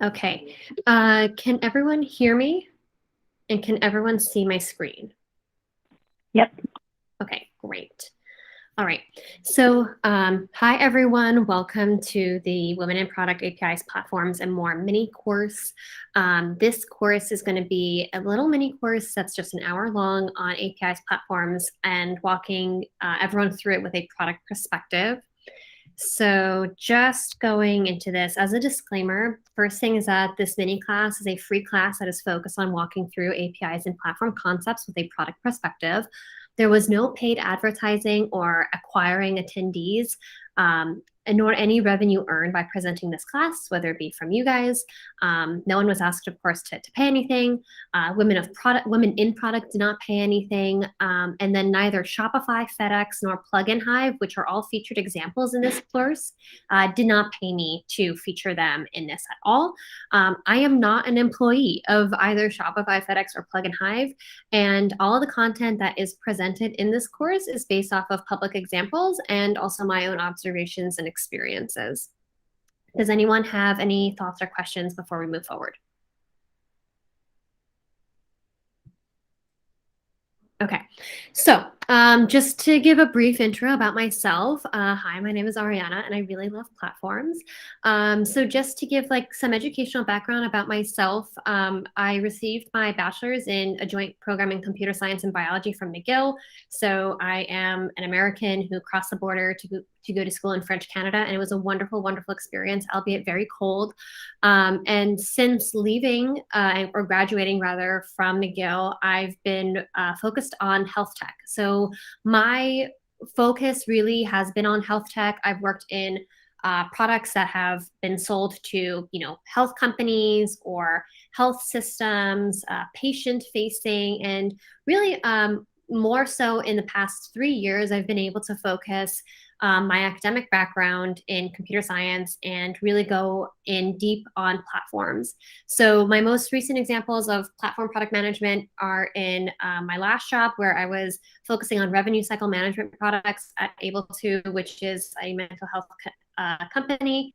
Okay. Can everyone hear me? And can everyone see my screen? Yep. Okay, great. All right. So hi, everyone. Welcome to the Women in Product APIs Platforms and More mini course. This course is going to be a little mini course that's just an hour long on APIs platforms and walking everyone through it with a product perspective. So just going into this as a disclaimer, first thing is that this mini class is a free class that is focused on walking through APIs and platform concepts with a product perspective. There was no paid advertising or acquiring attendees, and nor any revenue earned by presenting this class, whether it be from you guys. No one was asked, of course, to pay anything. Women in product did not pay anything. And then neither Shopify, FedEx, nor Plugin Hive, which are all featured examples in this course, did not pay me to feature them in this at all. I am not an employee of either Shopify, FedEx, or Plugin Hive. And all the content that is presented in this course is based off of public examples and also my own observations and experiences. Does anyone have any thoughts or questions before we move forward? Okay, so just to give a brief intro about myself, hi, my name is Ariana, and I really love platforms. So just to give like some educational background about myself, I received my bachelor's in a joint program in computer science and biology from McGill. So I am an American who crossed the border to go to school in French Canada, and it was a wonderful, wonderful experience, albeit very cold. And since leaving or graduating rather from McGill, I've been focused on health tech. So my focus really has been on health tech. I've worked in products that have been sold to, health companies or health systems, patient facing, and really more so in the past 3 years, I've been able to focus my academic background in computer science and really go in deep on platforms. So my most recent examples of platform product management are in my last job, where I was focusing on revenue cycle management products at Able2, which is a mental health company.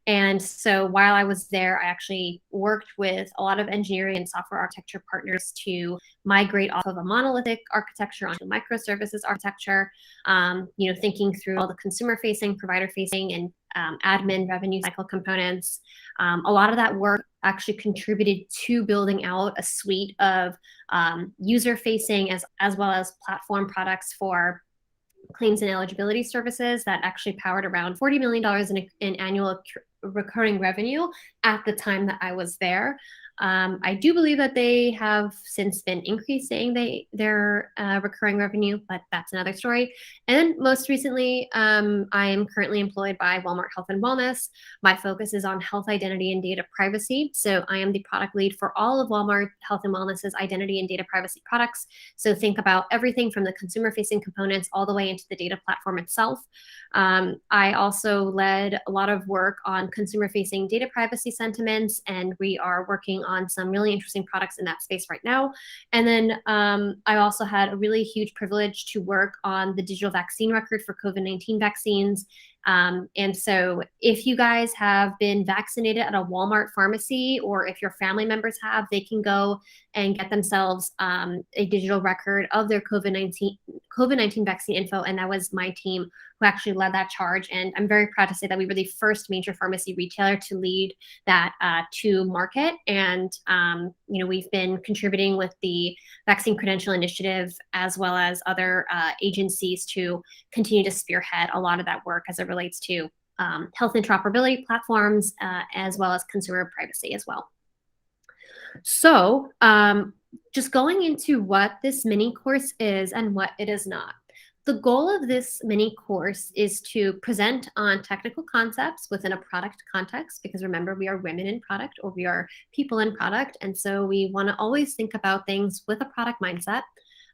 And so while I was there, I actually worked with a lot of engineering and software architecture partners to migrate off of a monolithic architecture onto microservices architecture, thinking through all the consumer-facing, provider-facing, and admin revenue cycle components. A lot of that work actually contributed to building out a suite of user-facing as well as platform products for claims and eligibility services that actually powered around $40 million in annual recurring revenue at the time that I was there. I do believe that they have since been increasing their recurring revenue, but that's another story. And then most recently, I am currently employed by Walmart Health and Wellness. My focus is on health identity and data privacy. So I am the product lead for all of Walmart Health and Wellness's identity and data privacy products. So think about everything from the consumer-facing components all the way into the data platform itself. I also led a lot of work on consumer-facing data privacy sentiments, and we are working on some really interesting products in that space right now. And then I also had a really huge privilege to work on the digital vaccine record for COVID-19 vaccines. And so if you guys have been vaccinated at a Walmart pharmacy, or if your family members have, they can go and get themselves a digital record of their COVID-19 vaccine info. And that was my team who actually led that charge. And I'm very proud to say that we were the first major pharmacy retailer to lead that to market. And, we've been contributing with the Vaccine Credential Initiative as well as other agencies to continue to spearhead a lot of that work as it relates to health interoperability platforms as well as consumer privacy as well. So just going into what this mini course is and what it is not. The goal of this mini course is to present on technical concepts within a product context, because remember, we are women in product, or we are people in product. And so we want to always think about things with a product mindset.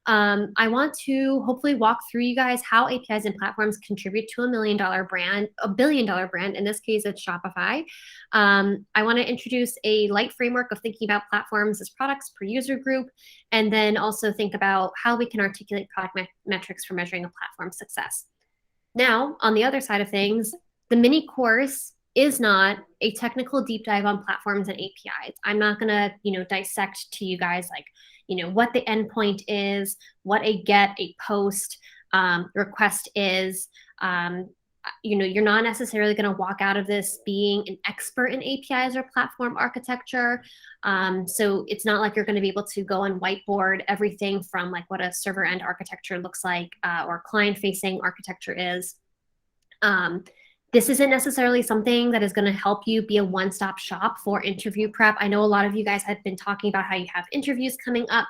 I want to hopefully walk through you guys how APIs and platforms contribute to a billion-dollar brand. In this case, it's Shopify. I want to introduce a light framework of thinking about platforms as products per user group, and then also think about how we can articulate product metrics for measuring a platform's success. Now, on the other side of things, the mini course is not a technical deep dive on platforms and APIs. I'm not going to, dissect to you guys like, what the endpoint is, what a get, a post request is. You're not necessarily going to walk out of this being an expert in APIs or platform architecture. So it's not like you're going to be able to go and whiteboard everything from like what a server end architecture looks like or client facing architecture is. This isn't necessarily something that is going to help you be a one-stop shop for interview prep. I know a lot of you guys have been talking about how you have interviews coming up.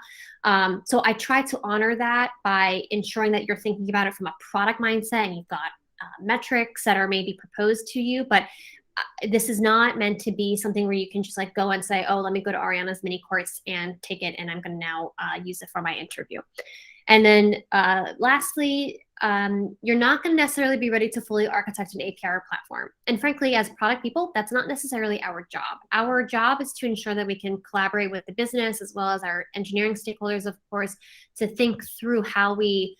So I try to honor that by ensuring that you're thinking about it from a product mindset and you've got metrics that are maybe proposed to you. But this is not meant to be something where you can just like go and say, oh, let me go to Ariana's mini course and take it, and I'm going to now use it for my interview. And then lastly, you're not going to necessarily be ready to fully architect an API or platform. And frankly, as product people, that's not necessarily our job. Our job is to ensure that we can collaborate with the business as well as our engineering stakeholders, of course, to think through how we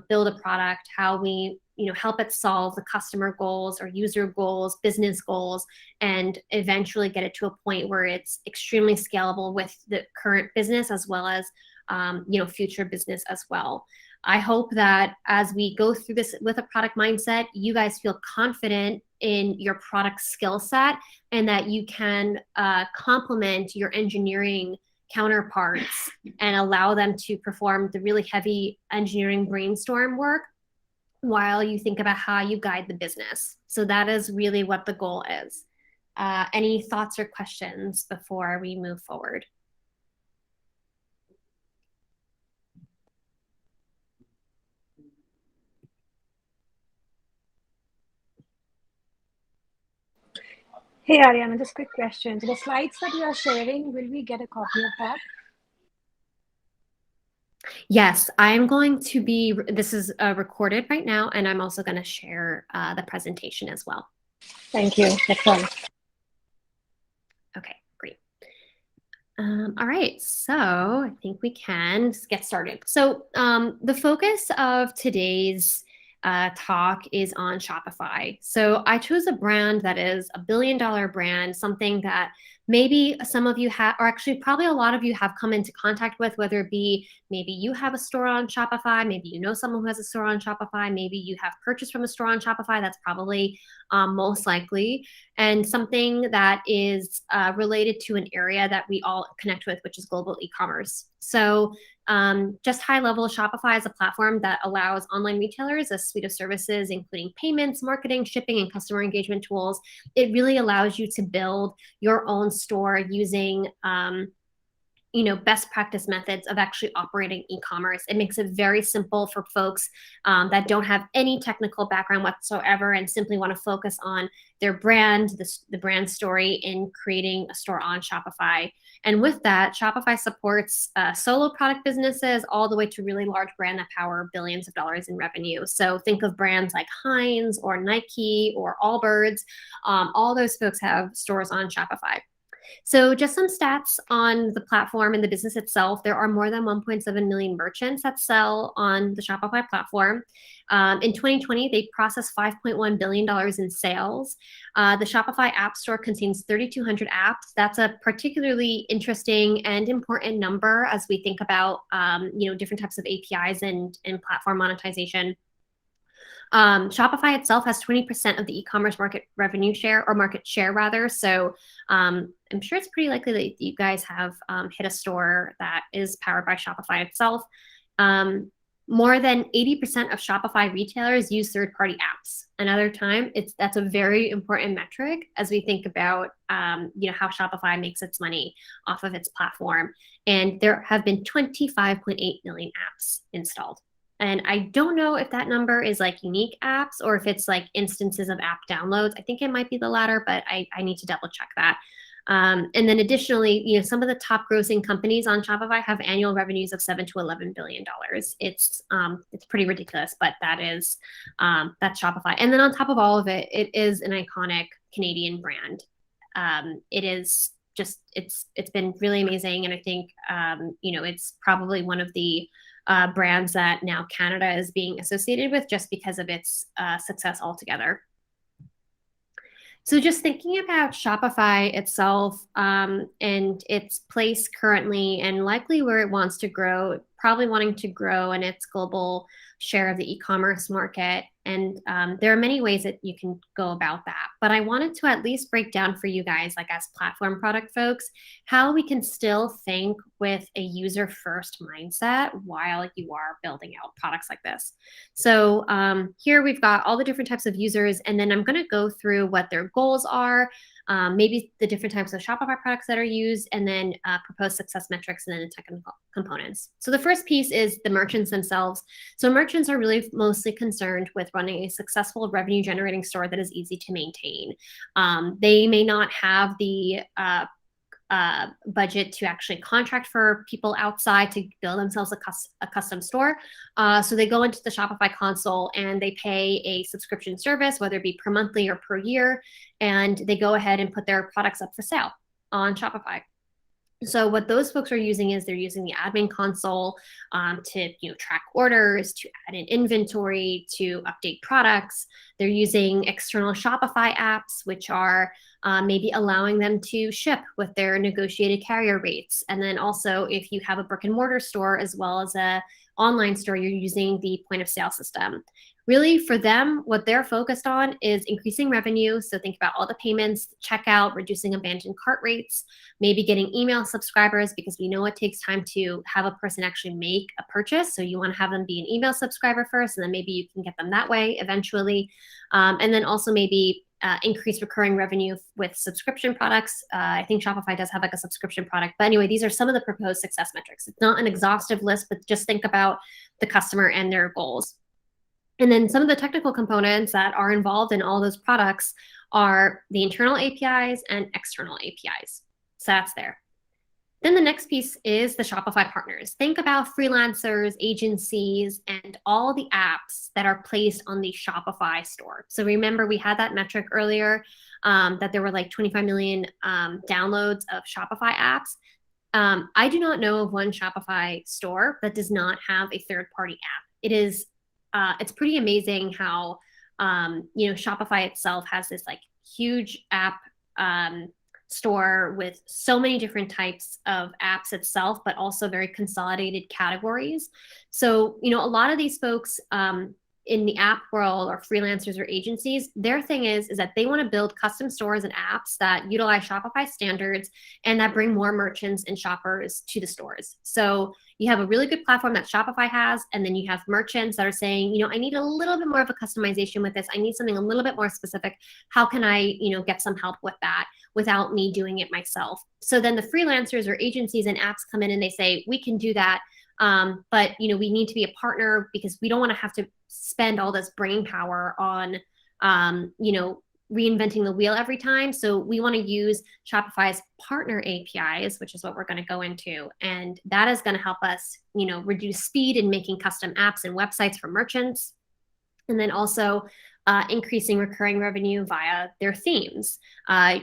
build a product, how we help it solve the customer goals or user goals, business goals, and eventually get it to a point where it's extremely scalable with the current business as well as future business as well. I hope that as we go through this with a product mindset, you guys feel confident in your product skill set and that you can complement your engineering counterparts and allow them to perform the really heavy engineering brainstorm work while you think about how you guide the business. So that is really what the goal is. Any thoughts or questions before we move forward? Hey Ariana, just quick question. So the slides that you are sharing, will we get a copy of that? Yes, I'm going to be, this is recorded right now, and I'm also going to share the presentation as well. Thank you. That's all. Okay, great. All right, so I think we can get started. So the focus of today's talk is on Shopify. So I chose a brand that is a billion-dollar brand, something that maybe some of you have, or actually probably a lot of you have come into contact with, whether it be maybe you have a store on Shopify, maybe you know someone who has a store on Shopify, maybe you have purchased from a store on Shopify. That's probably most likely, and something that is related to an area that we all connect with, which is global e-commerce. So just high level, Shopify is a platform that allows online retailers a suite of services, including payments, marketing, shipping, and customer engagement tools. It really allows you to build your own store using best practice methods of actually operating e-commerce. It makes it very simple for folks that don't have any technical background whatsoever and simply want to focus on their brand, the brand story in creating a store on Shopify. And with that, Shopify supports solo product businesses all the way to really large brands that power billions of dollars in revenue. So think of brands like Heinz or Nike or Allbirds. All those folks have stores on Shopify. So just some stats on the platform and the business itself. There are more than 1.7 million merchants that sell on the Shopify platform. In 2020, they processed $5.1 billion in sales. The Shopify App Store contains 3,200 apps. That's a particularly interesting and important number as we think about different types of APIs and platform monetization. Shopify itself has 20% of the e-commerce market revenue share, or market share rather. So I'm sure it's pretty likely that you guys have hit a store that is powered by Shopify itself. More than 80% of Shopify retailers use third-party apps. Another time, that's a very important metric as we think about how Shopify makes its money off of its platform. And there have been 25.8 million apps installed. And I don't know if that number is like unique apps or if it's like instances of app downloads. I think it might be the latter, but I need to double check that. And then additionally, some of the top grossing companies on Shopify have annual revenues of $7 to $11 billion. It's pretty ridiculous, but that's Shopify. And then on top of all of it, it is an iconic Canadian brand. It is just it's been really amazing, and I think it's probably one of the brands that now Canada is being associated with just because of its success altogether. So just thinking about Shopify itself and its place currently and likely where it wants to grow, probably wanting to grow in its global share of the e-commerce market. And there are many ways that you can go about that. But I wanted to at least break down for you guys, like as platform product folks, how we can still think with a user first mindset while you are building out products like this. So here we've got all the different types of users, and then I'm going to go through what their goals are, maybe the different types of Shopify products that are used, and then proposed success metrics and then the technical components. So the first piece is the merchants themselves. So merchants are really mostly concerned with running a successful revenue generating store that is easy to maintain. They may not have the budget to actually contract for people outside to build themselves a custom store. So they go into the Shopify console and they pay a subscription service, whether it be per monthly or per year, and they go ahead and put their products up for sale on Shopify. So what those folks are using is they're using the admin console to track orders, to add in inventory, to update products. They're using external Shopify apps, which are maybe allowing them to ship with their negotiated carrier rates. And then also if you have a brick and mortar store as well as a online store, you're using the point of sale system. Really, for them, what they're focused on is increasing revenue. So think about all the payments, checkout, reducing abandoned cart rates, maybe getting email subscribers, because we know it takes time to have a person actually make a purchase. So you want to have them be an email subscriber first, and then maybe you can get them that way eventually. And then also maybe increase recurring revenue with subscription products. I think Shopify does have like a subscription product. But anyway, these are some of the proposed success metrics. It's not an exhaustive list, but just think about the customer and their goals. And then some of the technical components that are involved in all those products are the internal APIs and external APIs. So that's there. Then the next piece is the Shopify partners. Think about freelancers, agencies, and all the apps that are placed on the Shopify store. So remember, we had that metric earlier that there were like 25 million downloads of Shopify apps. I do not know of one Shopify store that does not have a third-party app. It's pretty amazing how Shopify itself has this like huge app store with so many different types of apps itself, but also very consolidated categories. So a lot of these folks in the app world or freelancers or agencies, their thing is that they want to build custom stores and apps that utilize Shopify standards and that bring more merchants and shoppers to the stores. So you have a really good platform that Shopify has, and then you have merchants that are saying, I need a little bit more of a customization with this. I need something a little bit more specific. How can I, get some help with that without me doing it myself? So then the freelancers or agencies and apps come in and they say, we can do that. But we need to be a partner because we don't want to have to spend all this brain power on reinventing the wheel every time. So we want to use Shopify's partner APIs, which is what we're going to go into, and that is going to help us reduce speed in making custom apps and websites for merchants, and then also increasing recurring revenue via their themes.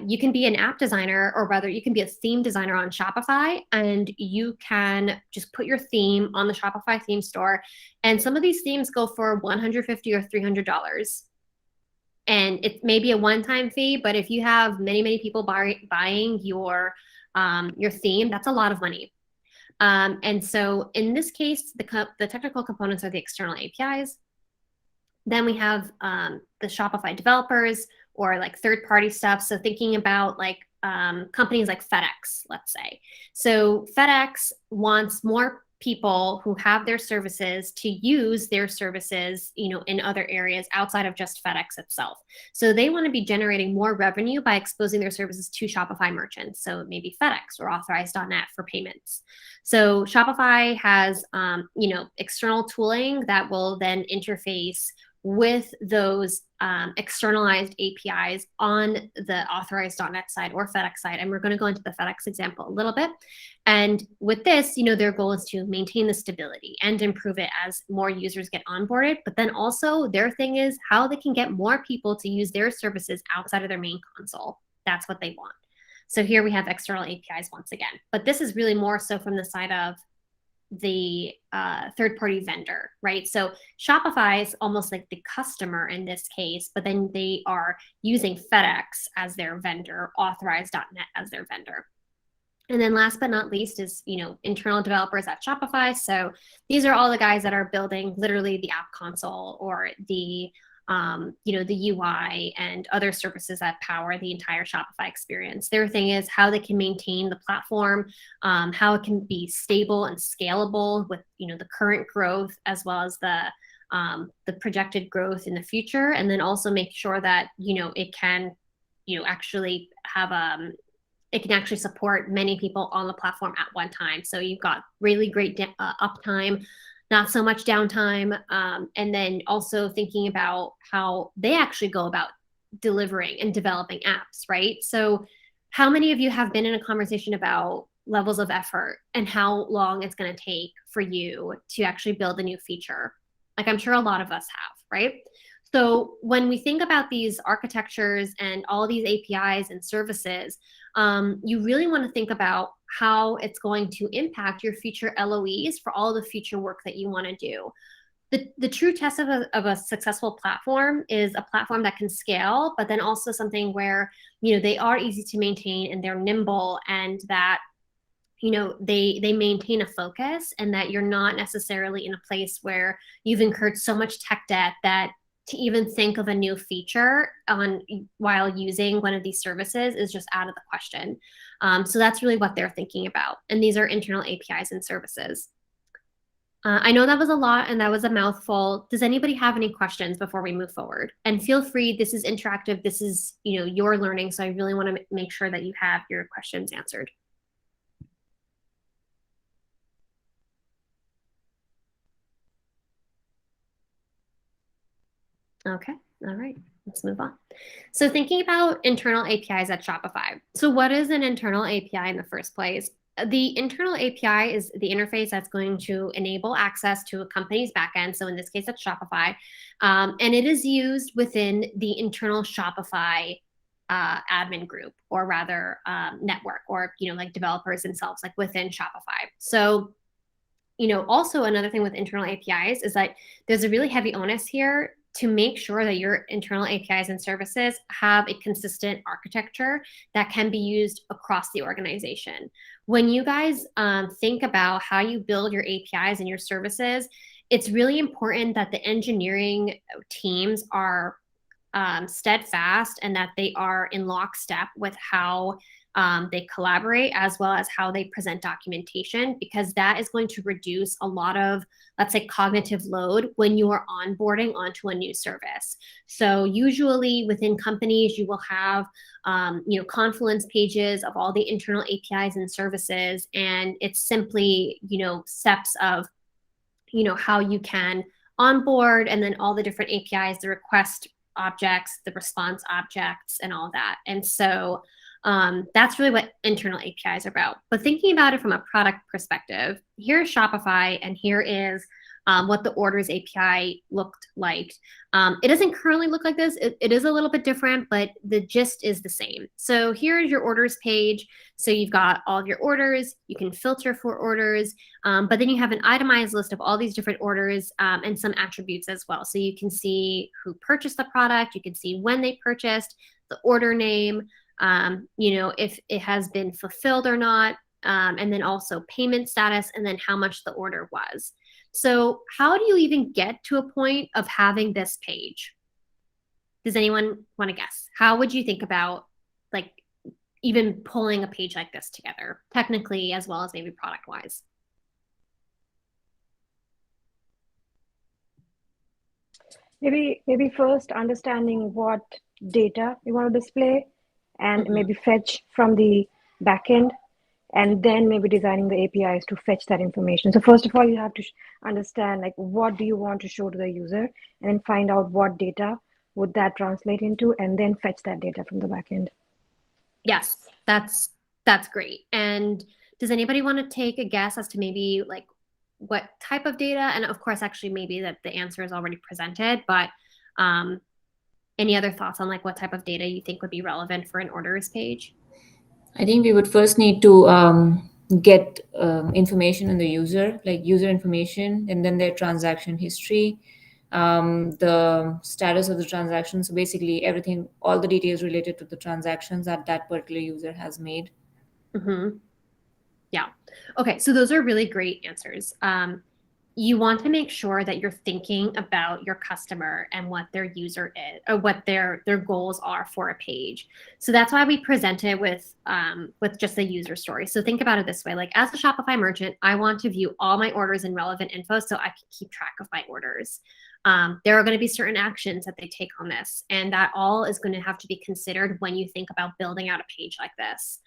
You can be an app designer, or rather you can be a theme designer on Shopify, and you can just put your theme on the Shopify theme store. And some of these themes go for $150 or $300. And it may be a one-time fee, but if you have many, many people buying your theme, that's a lot of money. And so in this case, the technical components are the external APIs. Then we have the Shopify developers or like third-party stuff. So thinking about like companies like FedEx, let's say. So FedEx wants more people who have their services to use their services, in other areas outside of just FedEx itself. So they want to be generating more revenue by exposing their services to Shopify merchants. So maybe FedEx or Authorize.net for payments. So Shopify has, external tooling that will then interface with those externalized APIs on the Authorize.net side or FedEx side. And we're going to go into the FedEx example a little bit. And with this, their goal is to maintain the stability and improve it as more users get onboarded. But then also their thing is how they can get more people to use their services outside of their main console. That's what they want. So here we have external APIs once again. But this is really more so from the side of the third-party vendor, right? So Shopify is almost like the customer in this case, but then they are using FedEx as their vendor, Authorize.net as their vendor. And then last but not least is, internal developers at Shopify. So these are all the guys that are building literally the app console or the UI and other services that power the entire Shopify experience. Their thing is how they can maintain the platform, how it can be stable and scalable with, the current growth as well as the projected growth in the future. And then also make sure that, it can, actually have it can actually support many people on the platform at one time. So you've got really great uptime, not so much downtime. And then also thinking about how they actually go about delivering and developing apps, right? So how many of you have been in a conversation about levels of effort and how long it's going to take for you to actually build a new feature? Like I'm sure a lot of us have, right? So when we think about these architectures and all these APIs and services, you really want to think about how it's going to impact your future LOEs for all the future work that you want to do. The true test of a successful platform is a platform that can scale, but then also something where, they are easy to maintain and they're nimble and that, they maintain a focus and that you're not necessarily in a place where you've incurred so much tech debt that to even think of a new feature while using one of these services is just out of the question. So that's really what they're thinking about. And these are internal APIs and services. I know that was a lot and that was a mouthful. Does anybody have any questions before we move forward? And feel free, this is interactive. This is, your learning. So I really want to make sure that you have your questions answered. Okay, all right, let's move on. So thinking about internal APIs at Shopify. So what is an internal API in the first place? The internal API is the interface that's going to enable access to a company's backend. So in this case, it's Shopify. And it is used within the internal Shopify admin group, or rather network, or, like developers themselves, like within Shopify. So, also another thing with internal APIs is that there's a really heavy onus here to make sure that your internal APIs and services have a consistent architecture that can be used across the organization. When you guys think about how you build your APIs and your services, it's really important that the engineering teams are steadfast and that they are in lockstep with how they collaborate as well as how they present documentation, because that is going to reduce a lot of, let's say, cognitive load when you are onboarding onto a new service. So usually within companies, you will have, Confluence pages of all the internal APIs and services, and it's simply, steps of, how you can onboard and then all the different APIs, the request objects, the response objects, and all that. And so that's really what internal APIs are about. But thinking about it from a product perspective, here's Shopify, and here is what the orders API looked like. It doesn't currently look like this. It is a little bit different, but the gist is the same. So here's your orders page. So you've got all of your orders. You can filter for orders, but then you have an itemized list of all these different orders and some attributes as well. So you can see who purchased the product. You can see when they purchased, the order name, if it has been fulfilled or not, and then also payment status, and then how much the order was. So how do you even get to a point of having this page? Does anyone want to guess? How would you think about like even pulling a page like this together, technically as well as maybe product-wise? Maybe first understanding what data you want to display and maybe fetch from the backend, and then maybe designing the APIs to fetch that information. So first of all, you have to understand like what do you want to show to the user, and then find out what data would that translate into, and then fetch that data from the backend. Yes, that's great. And does anybody want to take a guess as to maybe like what type of data? And of course, actually, maybe that the answer is already presented, but any other thoughts on like what type of data you think would be relevant for an orders page? I think we would first need to get information on the user, like user information, and then their transaction history, the status of the transaction. So basically everything, all the details related to the transactions that that particular user has made. Mm-hmm. Yeah. Okay. So those are really great answers. You want to make sure that you're thinking about your customer and what their user is, or what their goals are for a page. So that's why we present it with just a user story. So think about it this way: like, as a Shopify merchant, I want to view all my orders and relevant info so I can keep track of my orders. There are going to be certain actions that they take on this, and that all is going to have to be considered when you think about building out a page like this.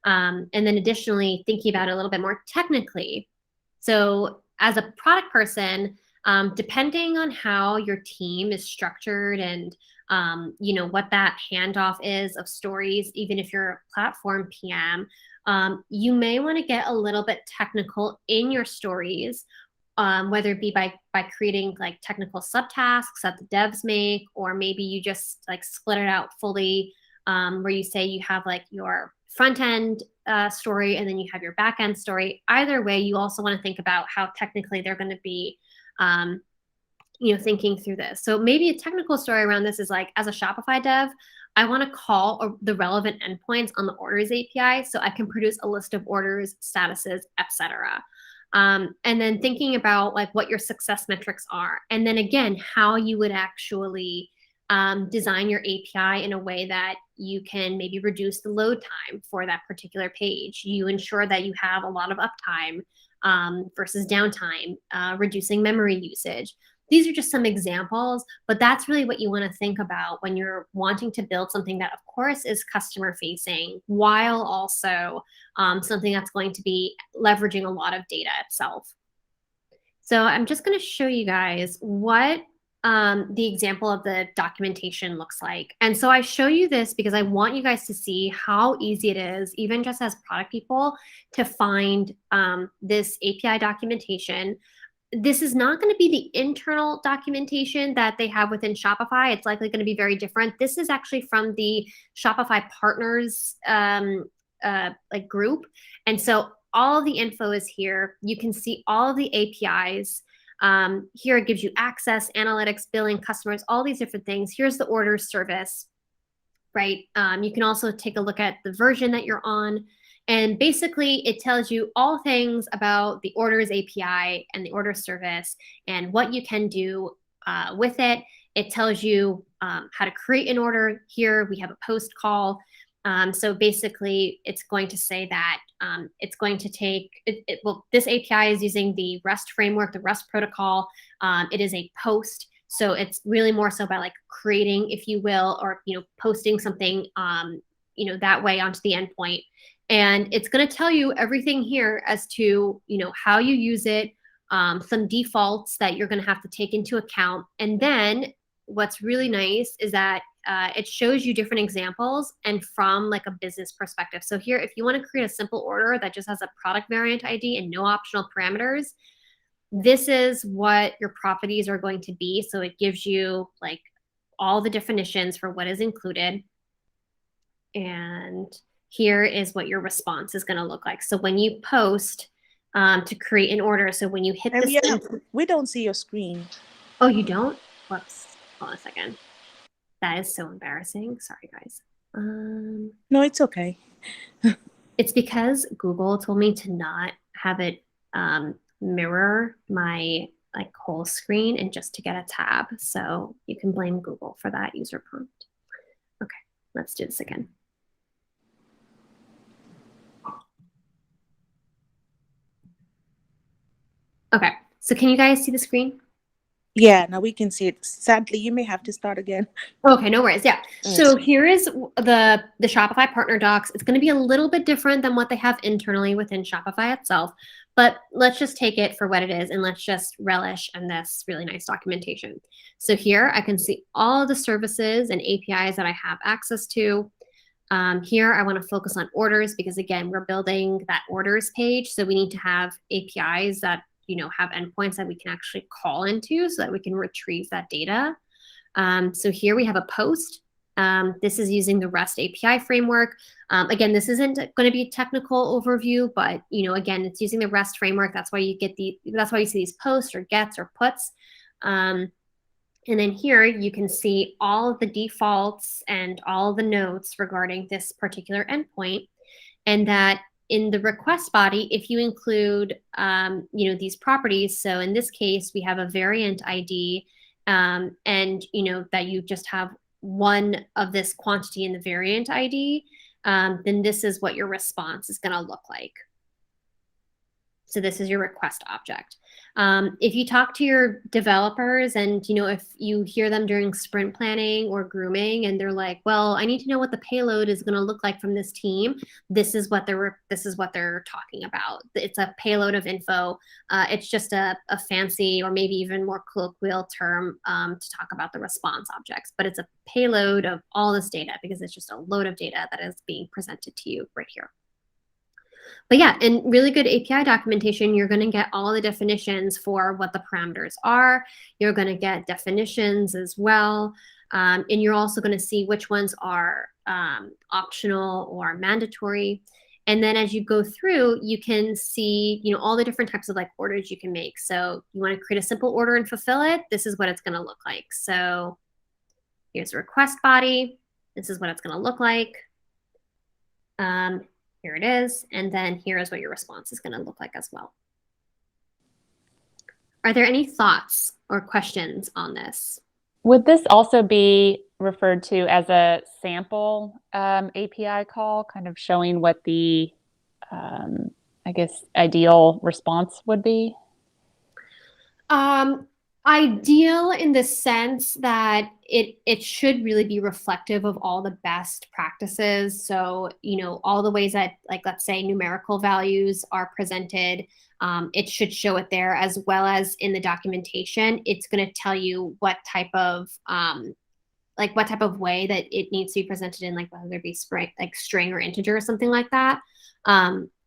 And then additionally, thinking about it a little bit more technically. So as a product person, depending on how your team is structured and what that handoff is of stories, even if you're a platform PM, you may want to get a little bit technical in your stories, whether it be by creating like technical subtasks that the devs make, or maybe you just like split it out fully, where you say you have like your front end story and then you have your back end story. Either way, you also want to think about how technically they're going to be thinking through this. So maybe a technical story around this is like, as a Shopify dev, I want to call the relevant endpoints on the orders API so I can produce a list of orders, statuses, etc. And then thinking about like what your success metrics are, and then again how you would actually design your API in a way that you can maybe reduce the load time for that particular page. You ensure that you have a lot of uptime versus downtime, reducing memory usage. These are just some examples, but that's really what you want to think about when you're wanting to build something that, of course, is customer facing, while also something that's going to be leveraging a lot of data itself. So I'm just going to show you guys what the example of the documentation looks like. And so I show you this because I want you guys to see how easy it is, even just as product people, to find this API documentation. This is not going to be the internal documentation that they have within Shopify. It's likely going to be very different. This is actually from the Shopify partners like group. And so all of the info is here. You can see all of the APIs. Here it gives you access, analytics, billing, customers, all these different things. Here's the orders service, right? You can also take a look at the version that you're on. And basically, it tells you all things about the orders API and the order service and what you can do with it. It tells you how to create an order. Here we have a post call. So basically, it's going to say that it's going to take, this API is using the REST framework, the REST protocol. It is a post. So it's really more so about like creating, if you will, or, posting something, that way onto the endpoint. And it's going to tell you everything here as to, how you use it, some defaults that you're going to have to take into account. And then what's really nice is that it shows you different examples and from like a business perspective. So here, if you want to create a simple order that just has a product variant ID and no optional parameters, this is what your properties are going to be. So it gives you like all the definitions for what is included. And here is what your response is going to look like. So when you post to create an order, so when you hit this, we don't see your screen. Oh, you don't? Whoops. Hold on a second. That is so embarrassing. Sorry, guys. No, it's okay. It's because Google told me to not have it mirror my like whole screen and just to get a tab. So you can blame Google for that user prompt. Okay, let's do this again. Okay, so can you guys see the screen? Yeah, now we can see it. Sadly, you may have to start again. Okay, no worries. Yeah. So here is the Shopify partner docs. It's going to be a little bit different than what they have internally within Shopify itself, but let's just take it for what it is and let's just relish in this really nice documentation. So here I can see all of the services and APIs that I have access to. Here I want to focus on orders because again, we're building that orders page. So we need to have APIs that have endpoints that we can actually call into so that we can retrieve that data. So here we have a post. This is using the REST API framework. Again, this isn't going to be a technical overview, but again, it's using the REST framework. That's why you see these posts or gets or puts. And then here you can see all of the defaults and all the notes regarding this particular endpoint, and that in the request body, if you include these properties, so in this case we have a variant ID, and that you just have one of this quantity in the variant ID, then this is what your response is going to look like. So this is your request object. If you talk to your developers and, if you hear them during sprint planning or grooming and they're like, well, I need to know what the payload is going to look like from this team, this is what they're talking about. It's a payload of info. It's just a fancy or maybe even more colloquial term to talk about the response objects, but it's a payload of all this data because it's just a load of data that is being presented to you right here. But yeah, in really good API documentation, you're going to get all the definitions for what the parameters are. You're going to get definitions as well. And you're also going to see which ones are optional or mandatory. And then as you go through, you can see, all the different types of orders you can make. So you want to create a simple order and fulfill it. This is what it's going to look like. So here's the request body. This is what it's going to look like. Here it is. And then here is what your response is going to look like as well. Are there any thoughts or questions on this? Would this also be referred to as a sample API call, kind of showing what the, ideal response would be? Ideal in the sense that it should really be reflective of all the best practices. So, all the ways that, let's say numerical values are presented, it should show it there, as well as in the documentation. It's going to tell you what type of way that it needs to be presented in, whether it be string or integer or something like that.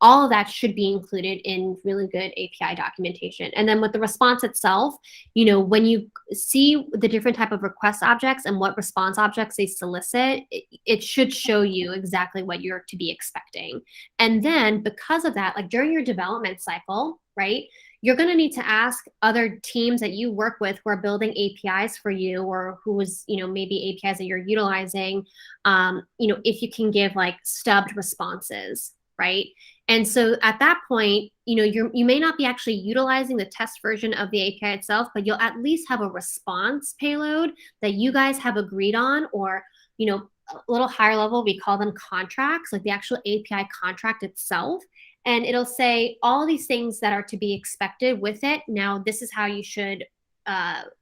All of that should be included in really good API documentation. And then with the response itself, when you see the different type of request objects and what response objects they solicit, it should show you exactly what you're to be expecting. And then because of that, during your development cycle, right, you're going to need to ask other teams that you work with who are building APIs for you, or who is, maybe APIs that you're utilizing, if you can give stubbed responses, right? And so at that point, you may not be actually utilizing the test version of the API itself, but you'll at least have a response payload that you guys have agreed on, or, a little higher level, we call them contracts, the actual API contract itself. And it'll say all these things that are to be expected with it. Now, this is how you should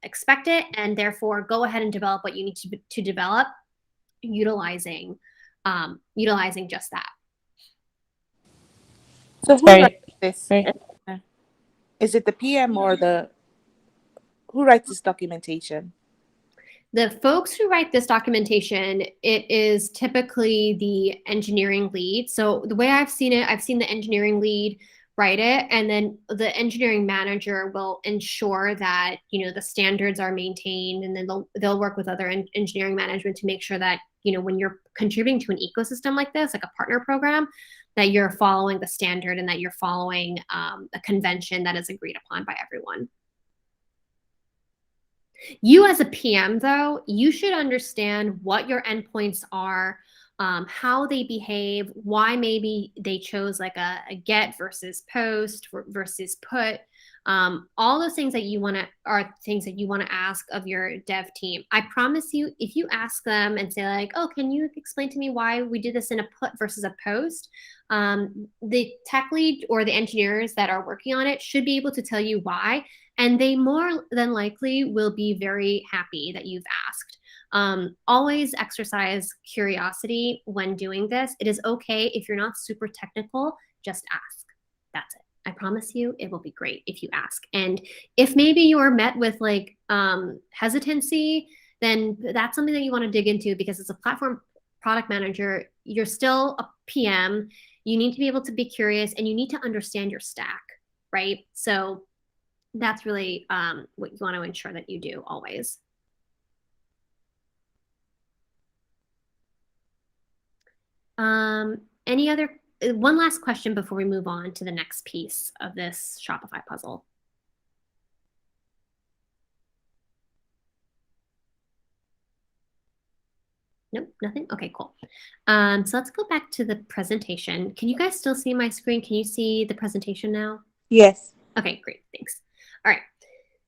expect it, and therefore go ahead and develop what you need to develop, utilizing just that. So who Very- writes this? very- Is it the PM or who writes this documentation? The folks who write this documentation, it is typically the engineering lead. So the way I've seen it, I've seen the engineering lead write it, and then the engineering manager will ensure that the standards are maintained, and then they'll work with other engineering management to make sure that when you're contributing to an ecosystem like this, like a partner program, that you're following the standard and that you're following a convention that is agreed upon by everyone. You as a PM, though, you should understand what your endpoints are, how they behave, why maybe they chose a get versus post versus put. All those things that are things that you want to ask of your dev team. I promise you, if you ask them and say oh, can you explain to me why we did this in a put versus a post? The tech lead or the engineers that are working on it should be able to tell you why. And they more than likely will be very happy that you've asked. Always exercise curiosity when doing this. It is okay if you're not super technical, just ask. That's it. I promise you it will be great if you ask. And if maybe you're met with hesitancy, then that's something that you want to dig into, because as a platform product manager, you're still a PM. You need to be able to be curious, and you need to understand your stack, right? So that's really what you want to ensure that you do always. Any other, one last question before we move on to the next piece of this Shopify puzzle. Nope, nothing? Okay, cool. So let's go back to the presentation. Can you guys still see my screen? Can you see the presentation now? Yes. Okay, great, thanks. All right,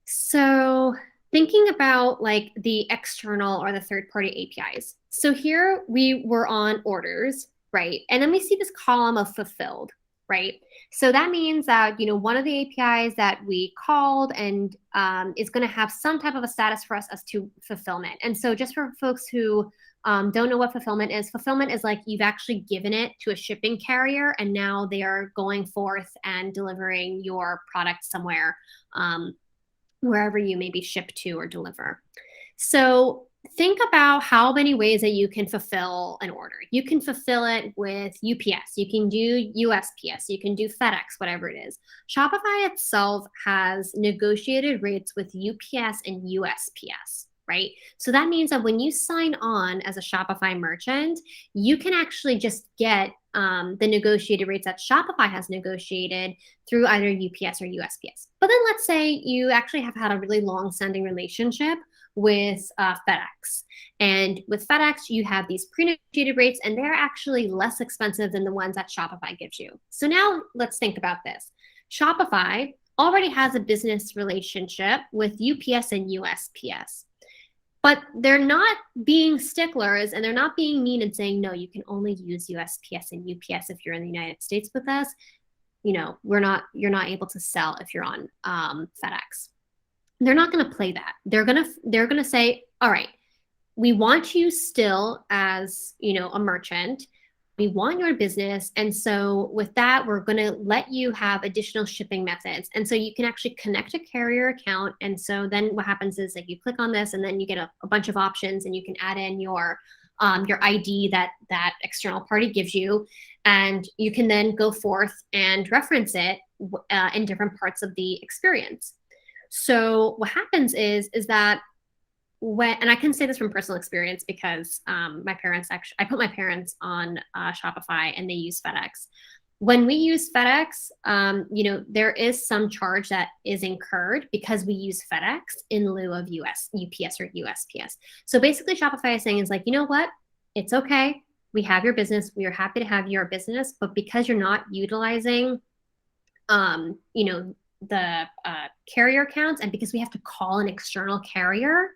so thinking about like the external or the third-party APIs. So here we were on orders, right? And then we see this column of fulfilled, right? So that means that, one of the APIs that we called and is going to have some type of a status for us as to fulfillment. And so just for folks who don't know what fulfillment is like you've actually given it to a shipping carrier and now they are going forth and delivering your product somewhere, wherever you maybe ship to or deliver. So think about how many ways that you can fulfill an order. You can fulfill it with UPS, you can do USPS, you can do FedEx, whatever it is. Shopify itself has negotiated rates with UPS and USPS. Right? So that means that when you sign on as a Shopify merchant, you can actually just get the negotiated rates that Shopify has negotiated through either UPS or USPS. But then let's say you actually have had a really long-standing relationship with FedEx. And with FedEx, you have these pre-negotiated rates, and they're actually less expensive than the ones that Shopify gives you. So now let's think about this. Shopify already has a business relationship with UPS and USPS. But they're not being sticklers and they're not being mean and saying, no, you can only use USPS and UPS if you're in the United States with us. You're not able to sell if you're on FedEx. They're not going to play that. They're going to say, all right, we want you still as, a merchant. We want your business. And so with that, we're going to let you have additional shipping methods. And so you can actually connect a carrier account. And so then what happens is like you click on this and then you get a bunch of options and you can add in your ID that external party gives you. And you can then go forth and reference it in different parts of the experience. So what happens is that and I can say this from personal experience because my parents I put my parents on Shopify and they use FedEx. When we use FedEx, there is some charge that is incurred because we use FedEx in lieu of UPS or USPS. So basically Shopify is saying is like, you know what? It's okay. We have your business. We are happy to have your business, but because you're not utilizing, the carrier accounts and because we have to call an external carrier,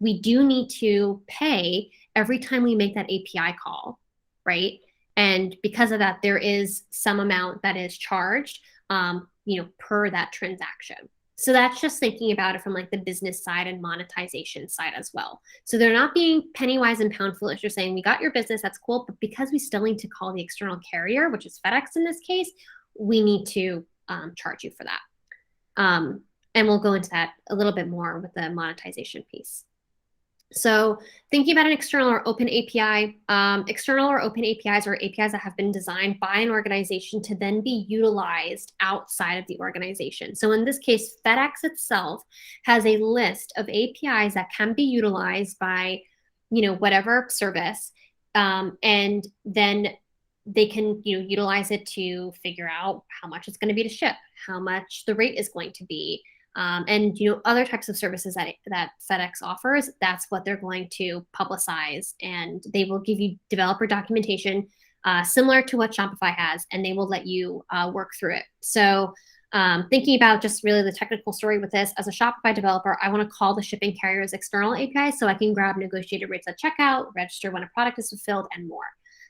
we do need to pay every time we make that API call, right? And because of that, there is some amount that is charged, per that transaction. So that's just thinking about it from like the business side and monetization side as well. So they're not being penny wise and pound foolish. They're saying we got your business, that's cool, but because we still need to call the external carrier, which is FedEx in this case, we need to charge you for that. And we'll go into that a little bit more with the monetization piece. So thinking about an external or open API, external or open APIs are APIs that have been designed by an organization to then be utilized outside of the organization. So in this case, FedEx itself has a list of APIs that can be utilized by, whatever service, and then they can, utilize it to figure out how much it's going to be to ship, how much the rate is going to be. And other types of services that FedEx offers, that's what they're going to publicize, and they will give you developer documentation similar to what Shopify has, and they will let you work through it. So thinking about just really the technical story with this, as a Shopify developer, I want to call the shipping carrier's external API so I can grab negotiated rates at checkout, register when a product is fulfilled, and more.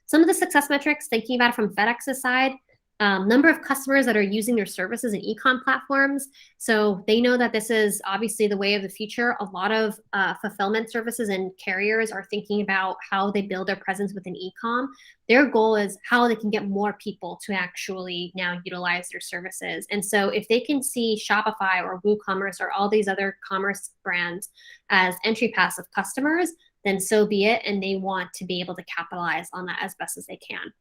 Some of the success metrics, thinking about it from FedEx's side, number of customers that are using their services in e-com platforms. So they know that this is obviously the way of the future. A lot of fulfillment services and carriers are thinking about how they build their presence within e-com. Their goal is how they can get more people to actually now utilize their services. And so if they can see Shopify or WooCommerce or all these other commerce brands as entry pass of customers, then so be it. And they want to be able to capitalize on that as best as they can.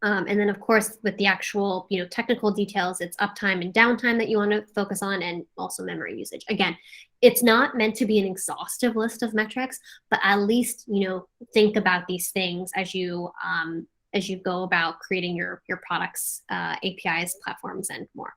And then, of course, with the actual, technical details, it's uptime and downtime that you want to focus on, and also memory usage. Again, it's not meant to be an exhaustive list of metrics, but at least, think about these things as you as you go about creating your products, APIs, platforms, and more.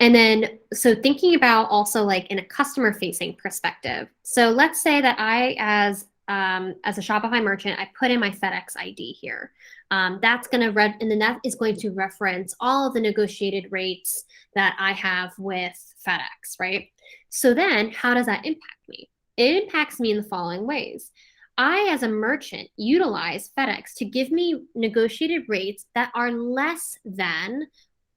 And then, so thinking about also like in a customer facing perspective. So let's say that I, as a Shopify merchant, I put in my FedEx ID here. That's going to and then that is going to reference all of the negotiated rates that I have with FedEx, right? So then how does that impact me? It impacts me in the following ways. I, as a merchant, utilize FedEx to give me negotiated rates that are less than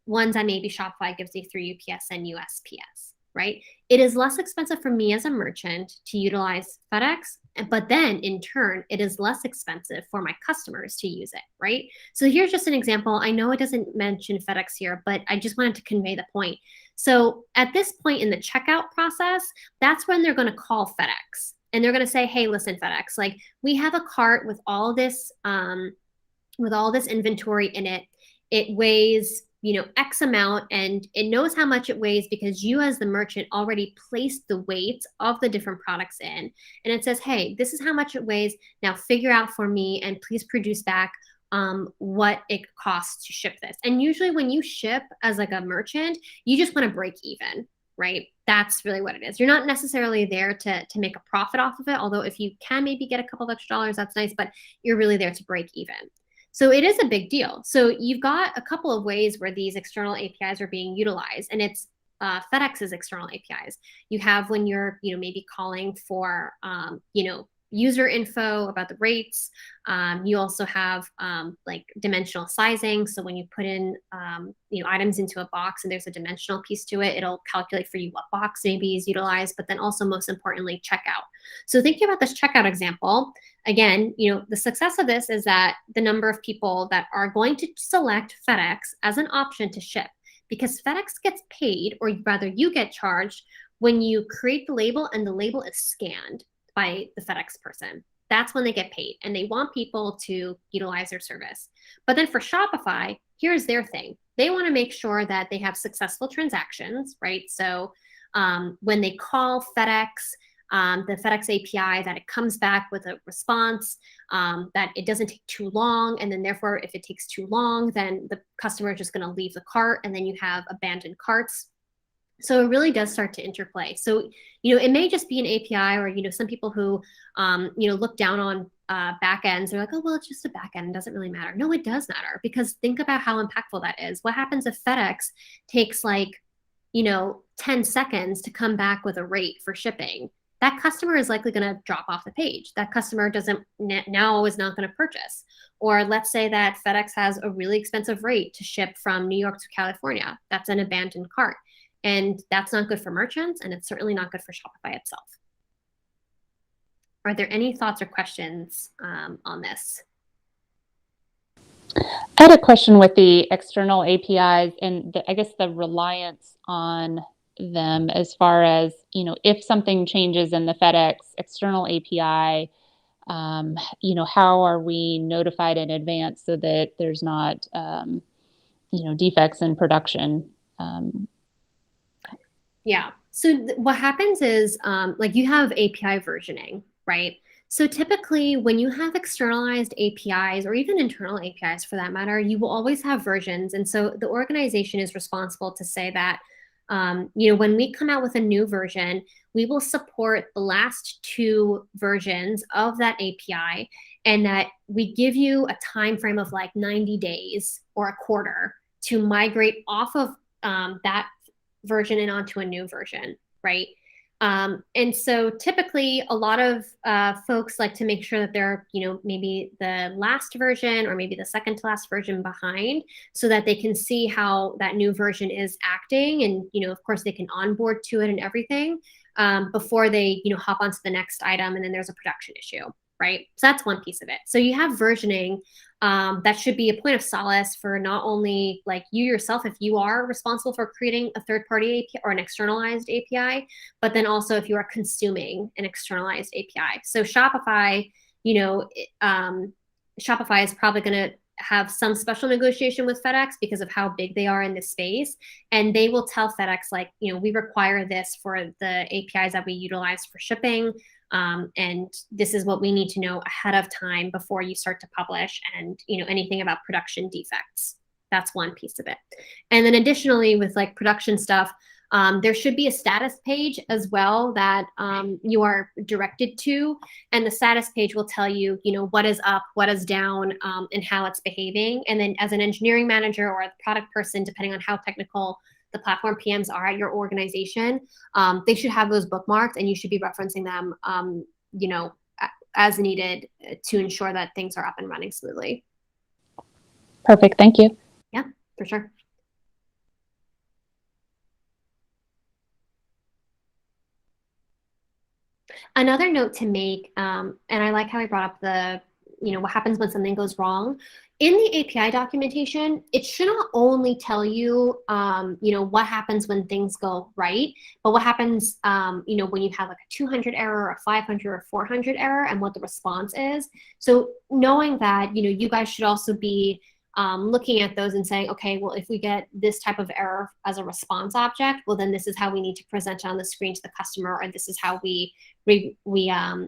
ones that maybe Shopify gives you through UPS and USPS, right? It is less expensive for me as a merchant to utilize FedEx, but then in turn, it is less expensive for my customers to use it, right? So here's just an example. I know it doesn't mention FedEx here, but I just wanted to convey the point. So at this point in the checkout process, that's when they're going to call FedEx. And they're going to say, hey, listen, FedEx, like we have a cart with all this inventory in it. It weighs, X amount, and it knows how much it weighs because you as the merchant already placed the weights of the different products in. And it says, hey, this is how much it weighs. Now figure out for me and please produce back what it costs to ship this. And usually when you ship as like a merchant, you just want to break even, right? That's really what it is. You're not necessarily there to make a profit off of it. Although if you can maybe get a couple of extra dollars, that's nice, but you're really there to break even. So it is a big deal. So you've got a couple of ways where these external APIs are being utilized, and it's FedEx's external APIs. You have when you're, maybe calling for, user info about the rates. You also have like dimensional sizing. So when you put in, items into a box and there's a dimensional piece to it, it'll calculate for you what box maybe is utilized, but then also most importantly, checkout. So thinking about this checkout example, again, the success of this is that the number of people that are going to select FedEx as an option to ship, because FedEx gets paid, or rather you get charged when you create the label and the label is scanned by the FedEx person. That's when they get paid, and they want people to utilize their service. But then for Shopify, here's their thing. They want to make sure that they have successful transactions, right? So when they call FedEx, the FedEx API, that it comes back with a response, that it doesn't take too long. And then therefore, if it takes too long, then the customer is just going to leave the cart, and then you have abandoned carts. So it really does start to interplay. So, it may just be an API, or, some people who, look down on backends, they're like, oh, well, it's just a backend. It doesn't really matter. No, it does matter, because think about how impactful that is. What happens if FedEx takes 10 seconds to come back with a rate for shipping? That customer is likely going to drop off the page. That customer is not going to purchase. Or let's say that FedEx has a really expensive rate to ship from New York to California. That's an abandoned cart. And that's not good for merchants, and it's certainly not good for Shopify itself. Are there any thoughts or questions on this? I had a question with the external APIs and I guess the reliance on them as far as, if something changes in the FedEx external API, how are we notified in advance so that there's not, defects in production? Yeah. So what happens is you have API versioning, right? So typically when you have externalized APIs, or even internal APIs for that matter, you will always have versions. And so the organization is responsible to say that, when we come out with a new version, we will support the last 2 versions of that API, and that we give you a time frame of 90 days or a quarter to migrate off of that version and onto a new version, right? And so typically a lot of folks like to make sure that they're, maybe the last version or maybe the second to last version behind, so that they can see how that new version is acting. And, of course, they can onboard to it and everything before they, hop onto the next item and then there's a production issue, right? So that's one piece of it. So you have versioning that should be a point of solace for not only you yourself, if you are responsible for creating a third-party API or an externalized API, but then also if you are consuming an externalized API. So Shopify, Shopify is probably going to have some special negotiation with FedEx because of how big they are in this space. And they will tell FedEx, we require this for the APIs that we utilize for shipping. And this is what we need to know ahead of time before you start to publish, and anything about production defects. That's one piece of it. And then additionally, with like production stuff, there should be a status page as well that you are directed to, and the status page will tell you, what is up, what is down, and how it's behaving. And then as an engineering manager or a product person, depending on how technical the platform PMs are at your organization, they should have those bookmarked, and you should be referencing them, as needed to ensure that things are up and running smoothly. Perfect. Thank you. Yeah, for sure. Another note to make, and I like how I brought up the, what happens when something goes wrong. In the API documentation, it should not only tell you, what happens when things go right, but what happens, when you have like a 200 error, a 500 or 400 error, and what the response is. So knowing that, you guys should also be looking at those and saying, okay, well, if we get this type of error as a response object, well, then this is how we need to present it on the screen to the customer, or this is how we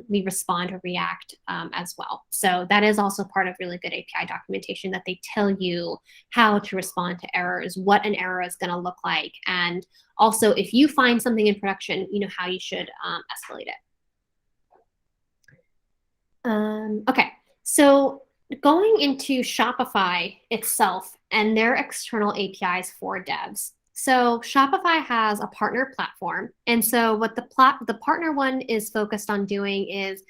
respond or react as well. So that is also part of really good API documentation, that they tell you how to respond to errors, what an error is going to look like, and also if you find something in production, how you should escalate it. Okay, so going into Shopify itself and their external APIs for devs. So Shopify has a partner platform. And so what the partner one is focused on doing is,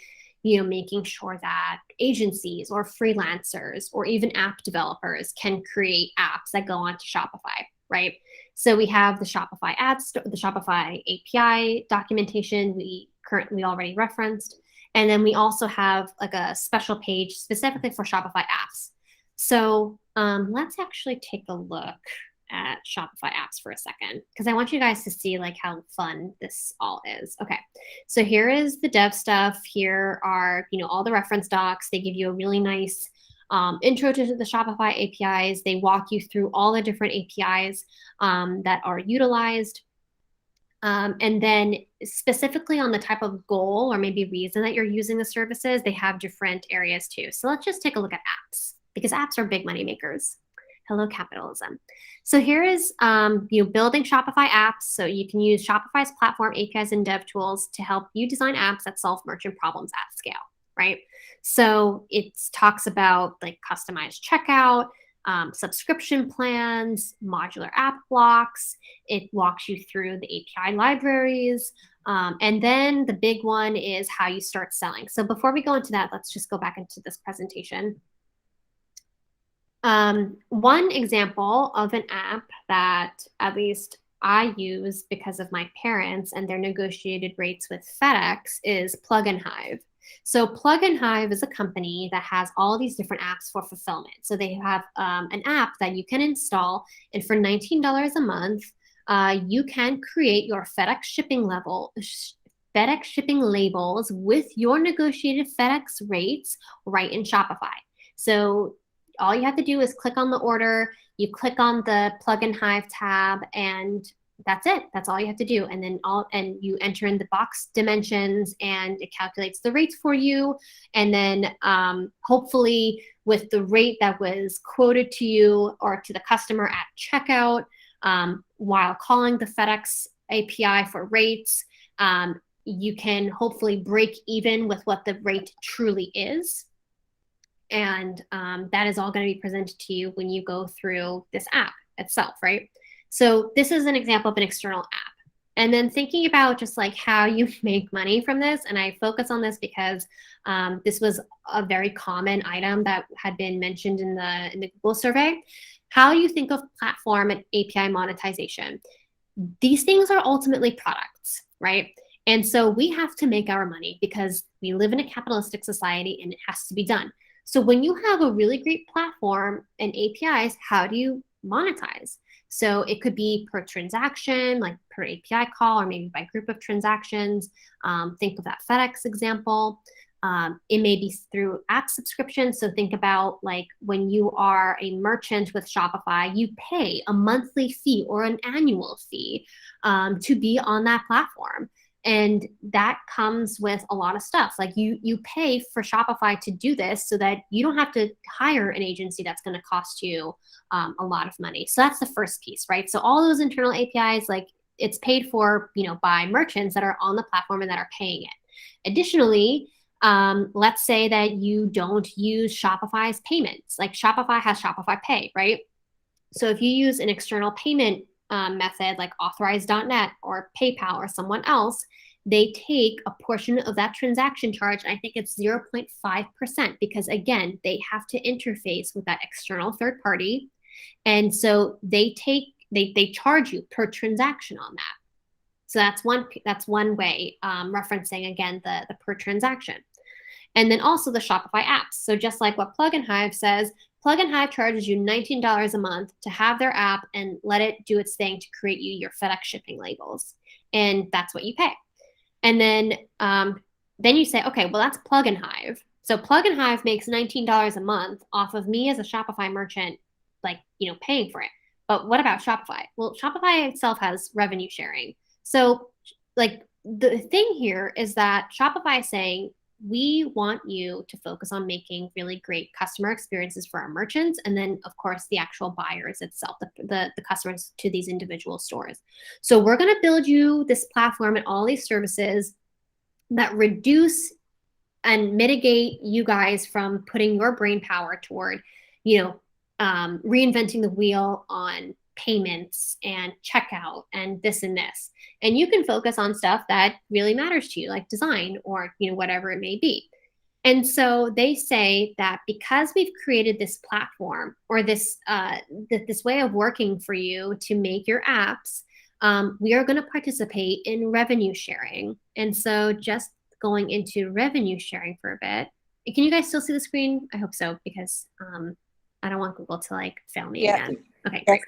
making sure that agencies or freelancers or even app developers can create apps that go onto Shopify, right? So we have the Shopify the Shopify API documentation we already referenced. And then we also have like a special page specifically for Shopify apps. So let's actually take a look at Shopify apps for a second, because I want you guys to see like how fun this all is. Okay, so here is the dev stuff. Here are, all the reference docs. They give you a really nice intro to the Shopify APIs. They walk you through all the different APIs that are utilized. And then specifically on the type of goal or maybe reason that you're using the services, they have different areas too. So let's just take a look at apps, because apps are big money makers. Hello, capitalism. So here is building Shopify apps. So you can use Shopify's platform APIs and dev tools to help you design apps that solve merchant problems at scale, right? So it talks about like customized checkout, subscription plans, modular app blocks. It walks you through the API libraries. And then the big one is how you start selling. So before we go into that, let's just go back into this presentation. One example of an app that at least I use because of my parents and their negotiated rates with FedEx is Hive. So Hive is a company that has all these different apps for fulfillment. So they have an app that you can install, and for $19 a month, you can create your FedEx shipping labels with your negotiated FedEx rates right in Shopify. So all you have to do is click on the order, you click on the Hive tab, and that's it. That's all you have to do. And then you enter in the box dimensions, and it calculates the rates for you. And then hopefully with the rate that was quoted to you or to the customer at checkout, while calling the FedEx API for rates, you can hopefully break even with what the rate truly is. And that is all going to be presented to you when you go through this app itself, right? So this is an example of an external app. And then thinking about just like how you make money from this, and I focus on this because this was a very common item that had been mentioned in the Google survey. How you think of platform and API monetization. These things are ultimately products, right? And so we have to make our money because we live in a capitalistic society and it has to be done. So when you have a really great platform and APIs, how do you monetize? So it could be per transaction, like per API call, or maybe by group of transactions. Think of that FedEx example. It may be through app subscription. So think about like when you are a merchant with Shopify, you pay a monthly fee or an annual fee to be on that platform. And that comes with a lot of stuff. Like you pay for Shopify to do this so that you don't have to hire an agency that's going to cost you a lot of money. So that's the first piece, right? So all those internal APIs, like it's paid for, by merchants that are on the platform and that are paying it. Additionally, let's say that you don't use Shopify's payments. Like Shopify has Shopify Pay, right? So if you use an external payment method like Authorize.net or PayPal or someone else, they take a portion of that transaction charge. I think it's 0.5% because, again, they have to interface with that external third party. And so they charge you per transaction on that. So that's one way, referencing, again, the per transaction. And then also the Shopify apps. So just like what Plugin Hive says, Plugin Hive charges you $19 a month to have their app and let it do its thing to create you your FedEx shipping labels. And that's what you pay. And then you say, okay, well, that's Plugin Hive. So Plugin Hive makes $19 a month off of me as a Shopify merchant, paying for it. But what about Shopify? Well, Shopify itself has revenue sharing. So the thing here is that Shopify is saying, we want you to focus on making really great customer experiences for our merchants. And then, of course, the actual buyers itself, the customers to these individual stores. So we're going to build you this platform and all these services that reduce and mitigate you guys from putting your brain power toward, reinventing the wheel on payments and checkout and this and this. And you can focus on stuff that really matters to you, like design or, whatever it may be. And so they say that because we've created this platform or this way of working for you to make your apps, we are going to participate in revenue sharing. And so just going into revenue sharing for a bit. Can you guys still see the screen? I hope so, because I don't want Google to fail me again. Okay, great.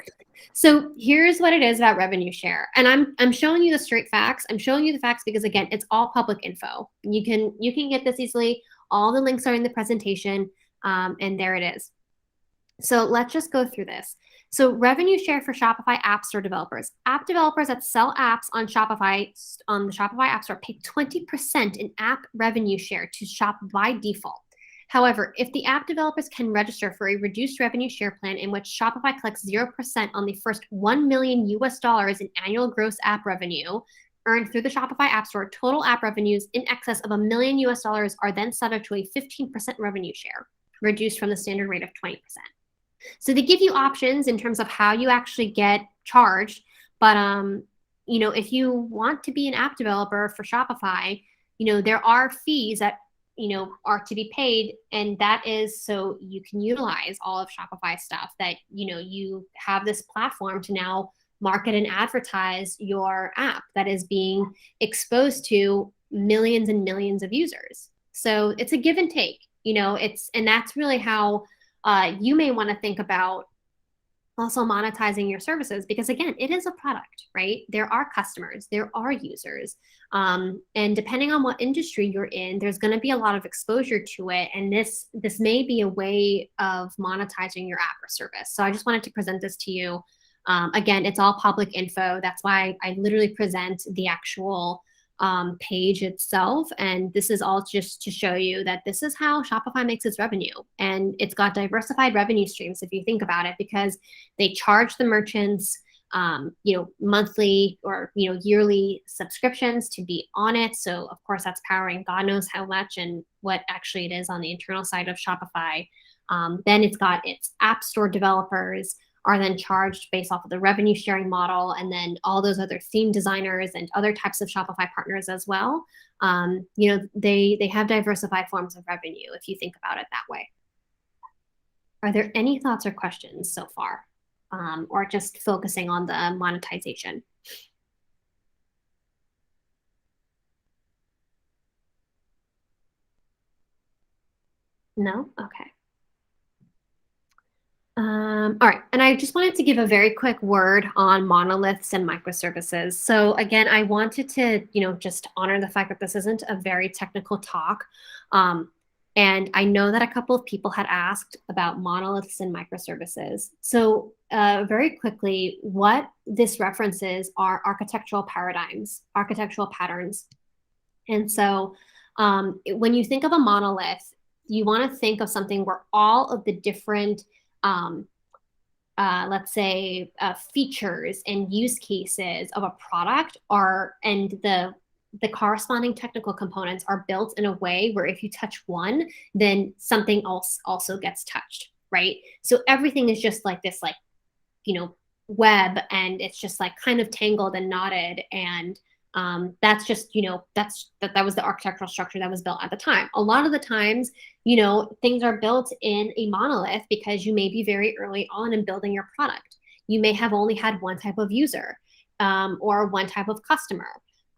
So here's what it is about revenue share. And I'm showing you the straight facts. I'm showing you the facts because, again, it's all public info. You can get this easily. All the links are in the presentation, and there it is. So let's just go through this. So revenue share for Shopify App Store developers. App developers that sell apps on on the Shopify App Store pay 20% in app revenue share to Shop by default. However, if the app developers can register for a reduced revenue share plan in which Shopify collects 0% on the first $1 million in annual gross app revenue earned through the Shopify App Store, total app revenues in excess of $1 million are then subject to a 15% revenue share, reduced from the standard rate of 20%. So they give you options in terms of how you actually get charged. But, if you want to be an app developer for Shopify, there are fees that are to be paid, and that is so you can utilize all of Shopify stuff that you have this platform to now market and advertise your app that is being exposed to millions and millions of users. So it's a give and take, and that's really how you may want to think about also monetizing your services, because, again, it is a product, right? There are customers, there are users. And depending on what industry you're in, there's going to be a lot of exposure to it. And this may be a way of monetizing your app or service. So I just wanted to present this to you. Again, it's all public info. That's why I literally present the actual page itself. And this is all just to show you that this is how Shopify makes its revenue. And it's got diversified revenue streams, if you think about it, because they charge the merchants monthly or yearly subscriptions to be on it. So of course that's powering God knows how much and what actually it is on the internal side of Shopify. Then it's got its app store developers are then charged based off of the revenue sharing model, and then all those other theme designers and other types of Shopify partners as well. They have diversified forms of revenue if you think about it that way. Are there any thoughts or questions so far? Or just focusing on the monetization? No? Okay. All right, and I just wanted to give a very quick word on monoliths and microservices. So again, I wanted to, just honor the fact that this isn't a very technical talk. And I know that a couple of people had asked about monoliths and microservices. So very quickly, what this references are architectural paradigms, architectural patterns. And so when you think of a monolith, you want to think of something where all of the different, let's say, features and use cases of a product are, and the corresponding technical components are built in a way where if you touch one, then something else also gets touched, right? So everything is just like this, like, web, and it's just like kind of tangled and knotted. And that's just, that was the architectural structure that was built at the time. A lot of the times, things are built in a monolith because you may be very early on in building your product. You may have only had one type of user or one type of customer.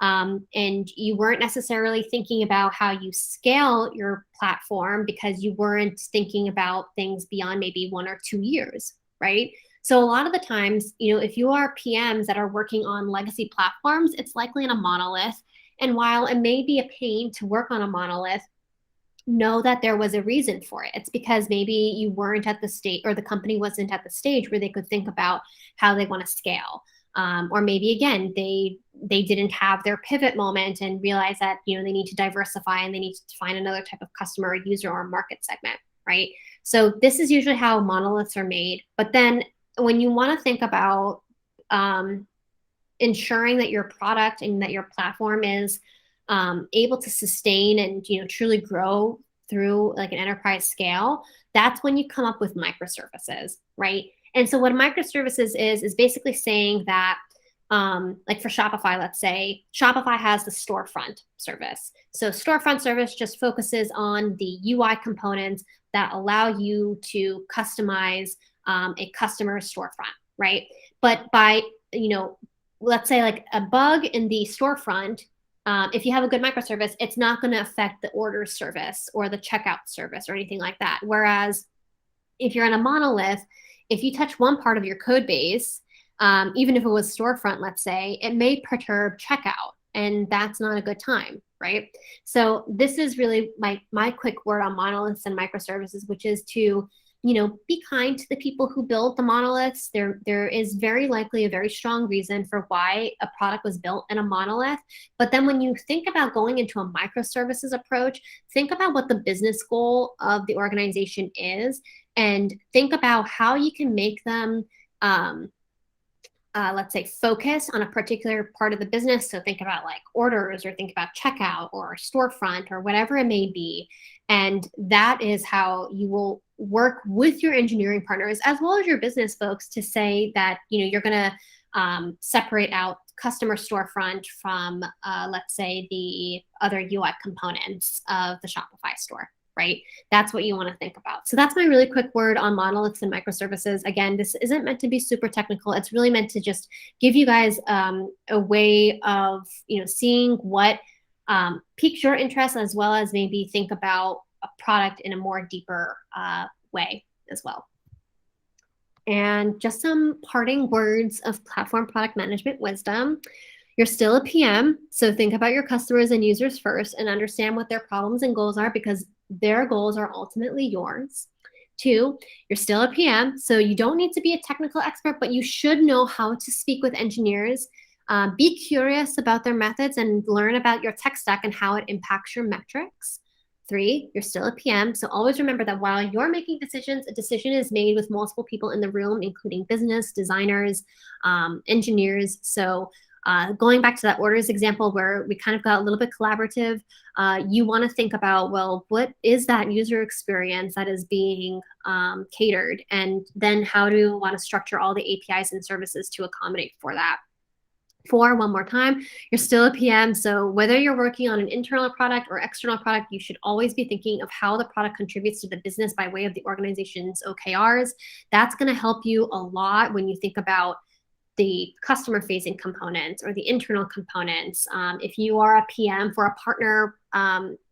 And you weren't necessarily thinking about how you scale your platform because you weren't thinking about things beyond maybe 1 or 2 years, right? So a lot of the times, if you are PMs that are working on legacy platforms, it's likely in a monolith. And while it may be a pain to work on a monolith, know that there was a reason for it. It's because maybe you weren't at the state, or the company wasn't at the stage where they could think about how they want to scale. Or maybe again, they didn't have their pivot moment and realize that they need to diversify and they need to find another type of customer or user or market segment, right? So this is usually how monoliths are made. But then when you want to think about ensuring that your product and that your platform is able to sustain and truly grow through like an enterprise scale, that's when you come up with microservices, right? And so what a microservices is basically saying that, like for Shopify, let's say, Shopify has the storefront service. So storefront service just focuses on the UI components that allow you to customize a customer's storefront, right? But by, let's say like a bug in the storefront, if you have a good microservice, it's not going to affect the order service or the checkout service or anything like that. Whereas if you're in a monolith, if you touch one part of your code base, even if it was storefront, let's say, it may perturb checkout, and that's not a good time, right? So this is really my quick word on monoliths and microservices, which is to, be kind to the people who built the monoliths. There is very likely a very strong reason for why a product was built in a monolith. But then when you think about going into a microservices approach, think about what the business goal of the organization is, and think about how you can make them, let's say, focus on a particular part of the business. So think about like orders, or think about checkout or storefront or whatever it may be. And that is how you will work with your engineering partners as well as your business folks to say that, you're going to separate out customer storefront from, let's say, the other UI components of the Shopify store. Right? That's what you want to think about. So that's my really quick word on monoliths and microservices. Again, this isn't meant to be super technical. It's really meant to just give you guys a way of, seeing what piques your interest, as well as maybe think about a product in a more deeper way as well. And just some parting words of platform product management wisdom. You're still a PM, so think about your customers and users first and understand what their problems and goals are, because their goals are ultimately yours. 2, you're still a PM, so you don't need to be a technical expert, but you should know how to speak with engineers. Be curious about their methods and learn about your tech stack and how it impacts your metrics. 3, you're still a PM, so always remember that while you're making decisions, a decision is made with multiple people in the room, including business, designers, engineers. So going back to that orders example where we kind of got a little bit collaborative, you want to think about, well, what is that user experience that is being catered? And then how do you want to structure all the APIs and services to accommodate for that? 4, one more time, you're still a PM. So whether you're working on an internal product or external product, you should always be thinking of how the product contributes to the business by way of the organization's OKRs. That's going to help you a lot when you think about the customer-facing components or the internal components. If you are a PM for a partner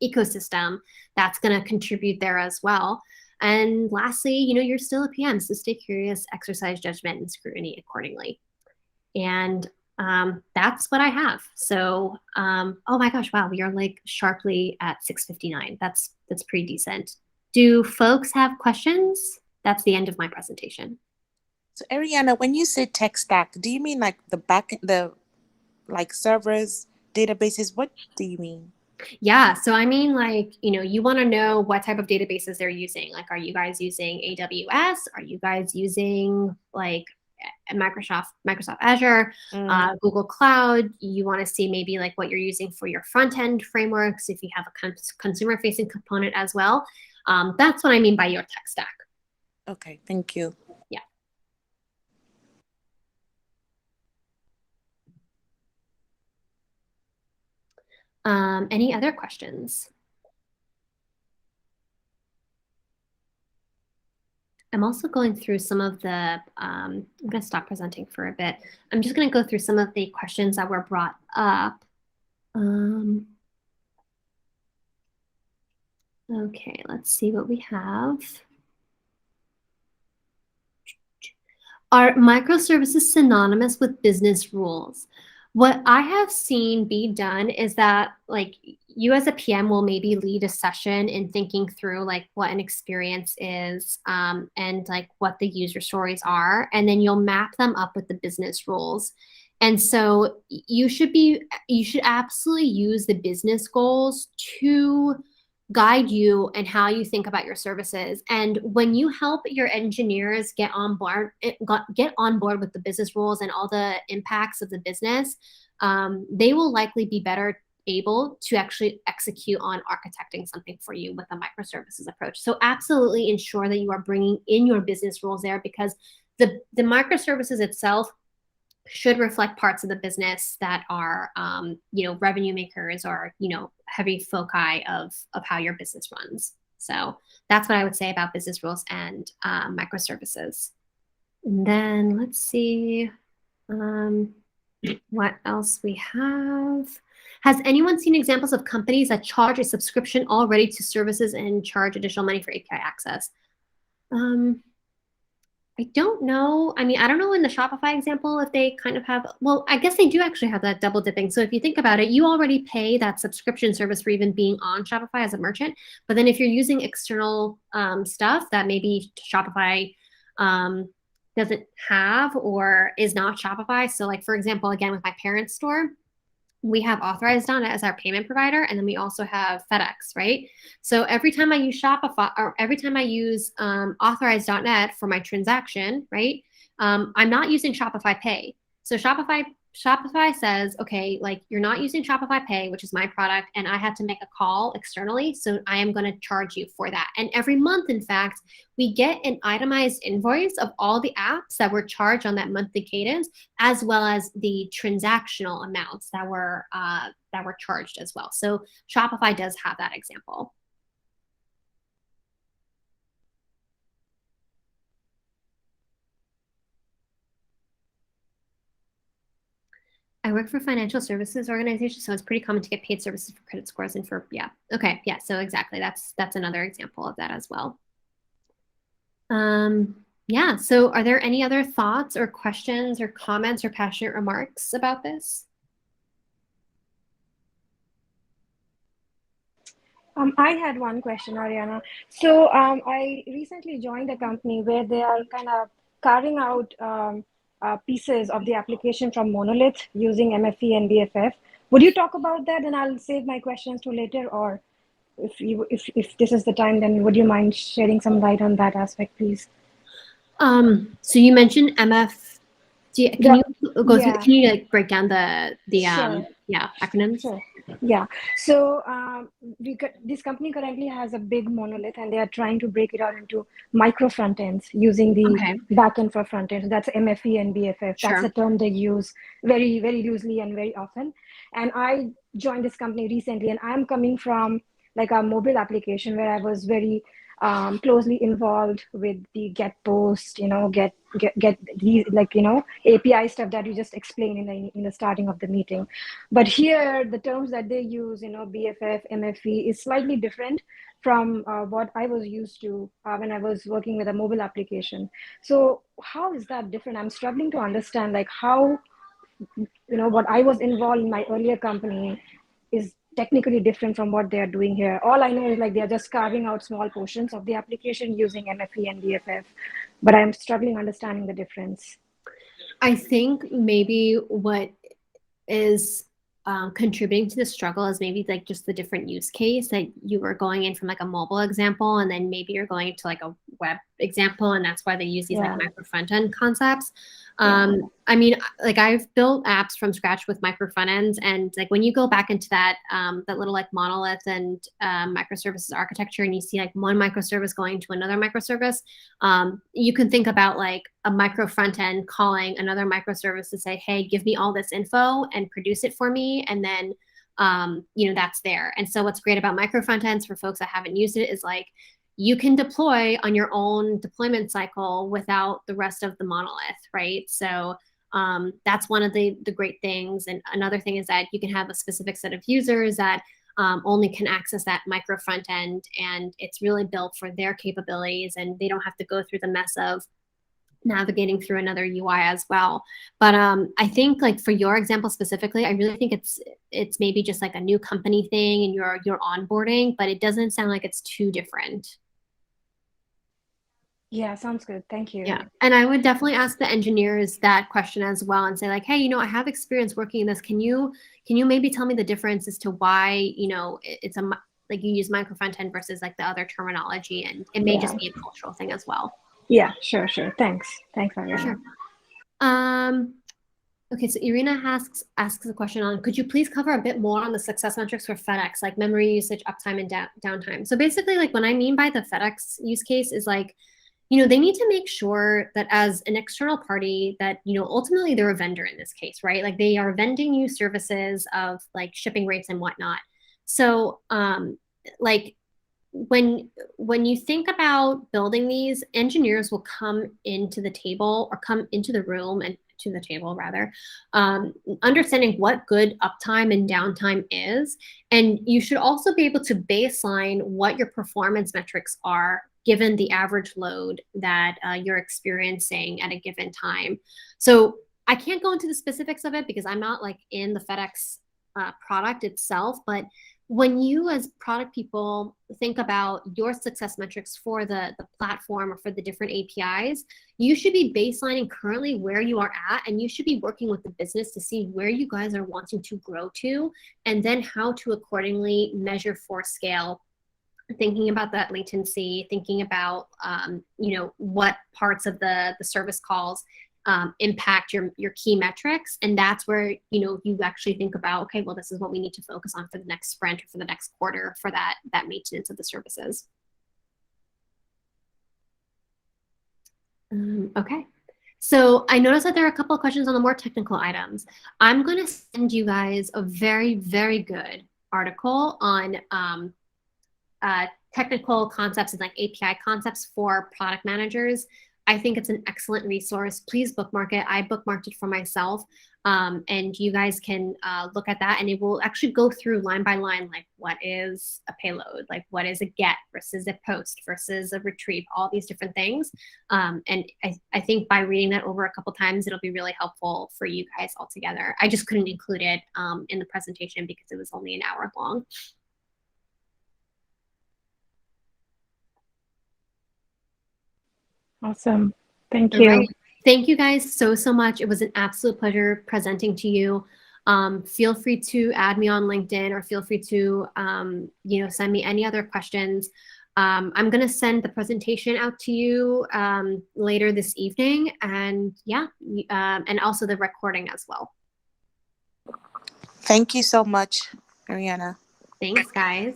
ecosystem, that's going to contribute there as well. And lastly, you're still a PM, so stay curious, exercise judgment and scrutiny accordingly. And that's what I have. So, oh my gosh, wow, we are like sharply at 6:59. That's pretty decent. Do folks have questions? That's the end of my presentation. So Ariana, when you say tech stack, do you mean like the like servers, databases? What do you mean? Yeah, so I mean, like, you want to know what type of databases they're using. Like, are you guys using AWS? Are you guys using like Microsoft Azure, Google Cloud? You want to see maybe like what you're using for your front end frameworks, if you have a consumer facing component as well. That's what I mean by your tech stack. Okay, thank you. Yeah. Any other questions? I'm also going through some of the, I'm going to stop presenting for a bit. I'm just going to go through some of the questions that were brought up. Okay, let's see what we have. Are microservices synonymous with business rules? What I have seen be done is that like you as a PM will maybe lead a session in thinking through like what an experience is and like what the user stories are, and then you'll map them up with the business rules. And so you should absolutely use the business goals to guide you and how you think about your services. And when you help your engineers get on board with the business rules and all the impacts of the business, they will likely be better able to actually execute on architecting something for you with a microservices approach. So absolutely ensure that you are bringing in your business rules there, because the microservices itself should reflect parts of the business that are, revenue makers or, heavy foci of how your business runs. So that's what I would say about business rules and microservices. And then let's see what else we have. Has anyone seen examples of companies that charge a subscription already to services and charge additional money for API access? I don't know. I mean, I don't know in the Shopify example if they kind of have, well, I guess they do actually have that double dipping. So if you think about it, you already pay that subscription service for even being on Shopify as a merchant. But then if you're using external stuff that maybe Shopify doesn't have or is not Shopify. So like, for example, again, with my parents' store, we have Authorized.net as our payment provider, and then we also have FedEx, right? So every time I use Shopify, or every time I use Authorized.net for my transaction, right, I'm not using Shopify Pay. So Shopify says, okay, like you're not using Shopify Pay, which is my product, and I had to make a call externally, so I am going to charge you for that. And every month, in fact, we get an itemized invoice of all the apps that were charged on that monthly cadence, as well as the transactional amounts that were charged as well. So Shopify does have that example. I work for financial services organization, so it's pretty common to get paid services for credit scores and for, yeah. Okay, yeah, so exactly. That's another example of that as well. Yeah, so are there any other thoughts or questions or comments or passionate remarks about this? I had one question, Ariana. So I recently joined a company where they are kind of carving out pieces of the application from Monolith using MFE and BFF. Would you talk about that, and I'll save my questions to later, or if this is the time, then would you mind shedding some light on that aspect, please? So you mentioned MF. Can you go through? Can you like break down the Sure. acronyms? Sure. Yeah. So this company currently has a big monolith, and they are trying to break it out into micro front ends using the backend for front ends. That's MFE and BFF. Sure. That's a term they use very, very loosely and very often. And I joined this company recently, and I'm coming from like a mobile application where I was very closely involved with the get post, get these API stuff that you just explained in the starting of the meeting. But here, the terms that they use, BFF, MFE, is slightly different from what I was used to when I was working with a mobile application. So how is that different? I'm struggling to understand like how what I was involved in my earlier company is technically different from what they are doing here. All I know is like they're just carving out small portions of the application using MFE and BFF, but I'm struggling understanding the difference. I think maybe what is contributing to the struggle is maybe like just the different use case that you were going in from like a mobile example, and then maybe you're going into like a web example, and that's why they use these like micro front end concepts. I mean, like I've built apps from scratch with micro front ends, and like when you go back into that that little like monolith and microservices architecture, and you see like one microservice going to another microservice, you can think about like a micro front end calling another microservice to say, hey, give me all this info and produce it for me, and then that's there. And so what's great about micro front ends for folks that haven't used it is like you can deploy on your own deployment cycle without the rest of the monolith, right? So that's one of the great things. And another thing is that you can have a specific set of users that only can access that micro front end, and it's really built for their capabilities, and they don't have to go through the mess of navigating through another UI as well. But I think like for your example specifically, I really think it's maybe just like a new company thing and you're onboarding, but it doesn't sound like it's too different. Yeah, sounds good. Thank you. Yeah. And I would definitely ask the engineers that question as well and say like, hey, I have experience working in this. Can you maybe tell me the difference as to why, it's like you use micro front end versus like the other terminology, and it may just be a cultural thing as well. Yeah, sure. Thanks, Ariana. Sure. Okay, so Irina asks a question on, could you please cover a bit more on the success metrics for FedEx, like memory usage, uptime, and downtime? So basically, like what I mean by the FedEx use case is like, they need to make sure that as an external party that, ultimately they're a vendor in this case, right? Like they are vending you services of like shipping rates and whatnot. So like when you think about building these, engineers will come into the table or come into the room and to the table rather, understanding what good uptime and downtime is. And you should also be able to baseline what your performance metrics are given the average load that you're experiencing at a given time. So I can't go into the specifics of it because I'm not like in the FedEx product itself, but when you as product people think about your success metrics for the platform or for the different APIs, you should be baselining currently where you are at, and you should be working with the business to see where you guys are wanting to grow to, and then how to accordingly measure for scale, thinking about that latency, thinking about what parts of the service calls impact your key metrics. And that's where you actually think about, okay, well, this is what we need to focus on for the next sprint or for the next quarter for that maintenance of the services. Okay, so I noticed that there are a couple of questions on the more technical items. I'm going to send you guys a very, very good article on technical concepts and like API concepts for product managers. I think it's an excellent resource. Please bookmark it. I bookmarked it for myself. And you guys can look at that, and it will actually go through line by line, like what is a payload, like what is a get versus a post versus a retrieve, all these different things. And I think by reading that over a couple times, it'll be really helpful for you guys all together. I just couldn't include it in the presentation because it was only an hour long. Awesome. Thank you. Right. Thank you guys so much. It was an absolute pleasure presenting to you. Feel free to add me on LinkedIn, or feel free to send me any other questions. I'm going to send the presentation out to you later this evening, and and also the recording as well. Thank you so much, Ariana. Thanks, guys.